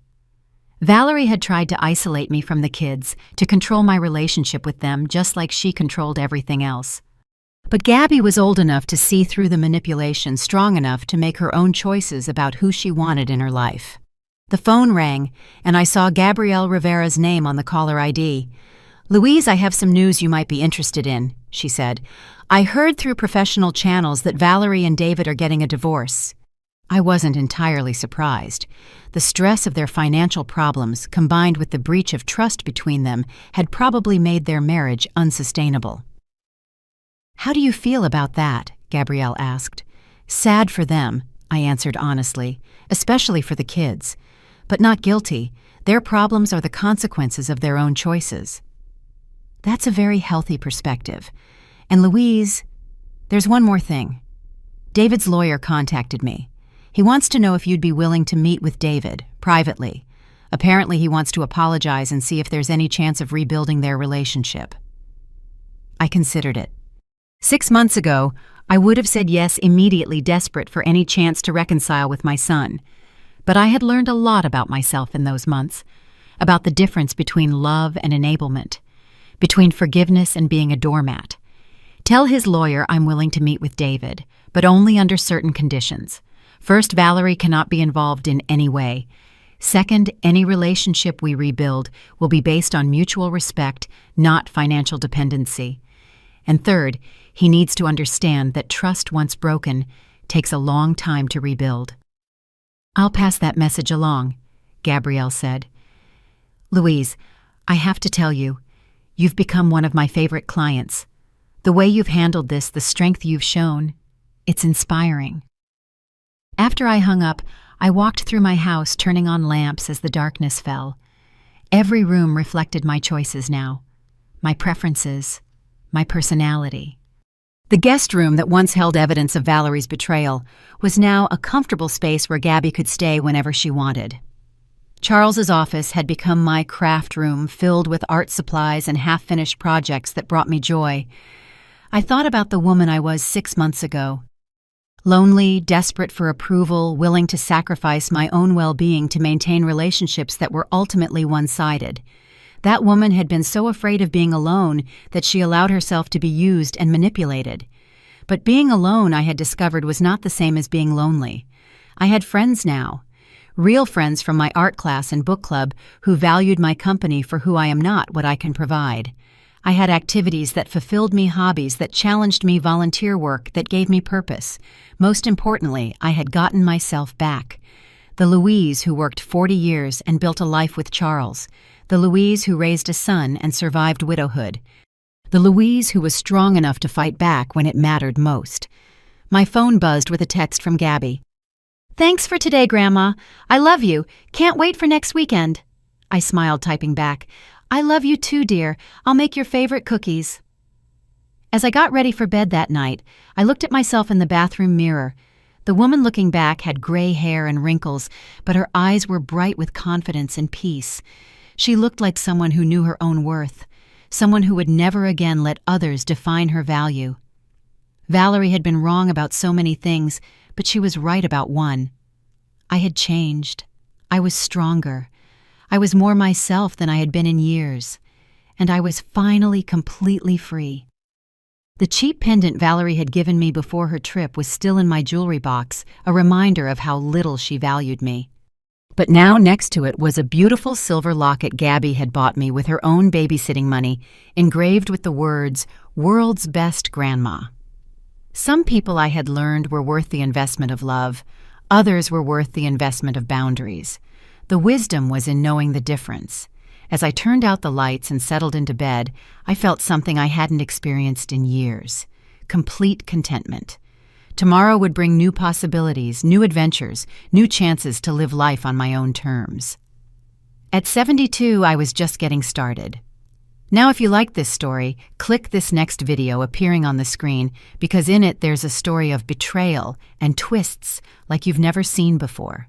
Valerie had tried to isolate me from the kids, to control my relationship with them just like she controlled everything else. But Gabby was old enough to see through the manipulation, strong enough to make her own choices about who she wanted in her life. The phone rang, and I saw Gabrielle Rivera's name on the caller ID. "Louise, I have some news you might be interested in," she said. "I heard through professional channels that Valerie and David are getting a divorce." I wasn't entirely surprised. The stress of their financial problems, combined with the breach of trust between them, had probably made their marriage unsustainable. "How do you feel about that?" Gabrielle asked. "Sad for them," I answered honestly, "especially for the kids. But not guilty. Their problems are the consequences of their own choices." That's a very healthy perspective. And Louise, there's one more thing. David's lawyer contacted me. He wants to know if you'd be willing to meet with David, privately. Apparently he wants to apologize and see if there's any chance of rebuilding their relationship. I considered it. 6 months ago, I would have said yes immediately, desperate for any chance to reconcile with my son. But I had learned a lot about myself in those months, about the difference between love and enablement, between forgiveness and being a doormat. Tell his lawyer I'm willing to meet with David, but only under certain conditions. First, Valerie cannot be involved in any way. Second, any relationship we rebuild will be based on mutual respect, not financial dependency. And third, he needs to understand that trust once broken takes a long time to rebuild. "I'll pass that message along," Gabrielle said. "Louise, I have to tell you, you've become one of my favorite clients. The way you've handled this, the strength you've shown, it's inspiring." After I hung up, I walked through my house, turning on lamps as the darkness fell. Every room reflected my choices now, my preferences, my personality. The guest room that once held evidence of Valerie's betrayal was now a comfortable space where Gabby could stay whenever she wanted. Charles's office had become my craft room, filled with art supplies and half-finished projects that brought me joy. I thought about the woman I was 6 months ago. Lonely, desperate for approval, willing to sacrifice my own well-being to maintain relationships that were ultimately one-sided. That woman had been so afraid of being alone that she allowed herself to be used and manipulated. But being alone, I had discovered, was not the same as being lonely. I had friends now. Real friends from my art class and book club who valued my company for who I am, not what I can provide. I had activities that fulfilled me, hobbies that challenged me, volunteer work that gave me purpose. Most importantly, I had gotten myself back. The Louise who worked 40 years and built a life with Charles. The Louise who raised a son and survived widowhood. The Louise who was strong enough to fight back when it mattered most. My phone buzzed with a text from Gabby. "Thanks for today, Grandma. I love you. Can't wait for next weekend." I smiled, typing back, "I love you too, dear. I'll make your favorite cookies." As I got ready for bed that night, I looked at myself in the bathroom mirror. The woman looking back had gray hair and wrinkles, but her eyes were bright with confidence and peace. She looked like someone who knew her own worth, someone who would never again let others define her value. Valerie had been wrong about so many things, but she was right about one. I had changed. I was stronger. I was more myself than I had been in years. And I was finally completely free. The cheap pendant Valerie had given me before her trip was still in my jewelry box, a reminder of how little she valued me. But now next to it was a beautiful silver locket Gabby had bought me with her own babysitting money, engraved with the words, "World's Best Grandma." Some people, I had learned, were worth the investment of love. Others were worth the investment of boundaries. The wisdom was in knowing the difference. As I turned out the lights and settled into bed, I felt something I hadn't experienced in years: complete contentment. Tomorrow would bring new possibilities, new adventures, new chances to live life on my own terms. At 72, I was just getting started. Now, if you liked this story, click this next video appearing on the screen, because in it there's a story of betrayal and twists like you've never seen before.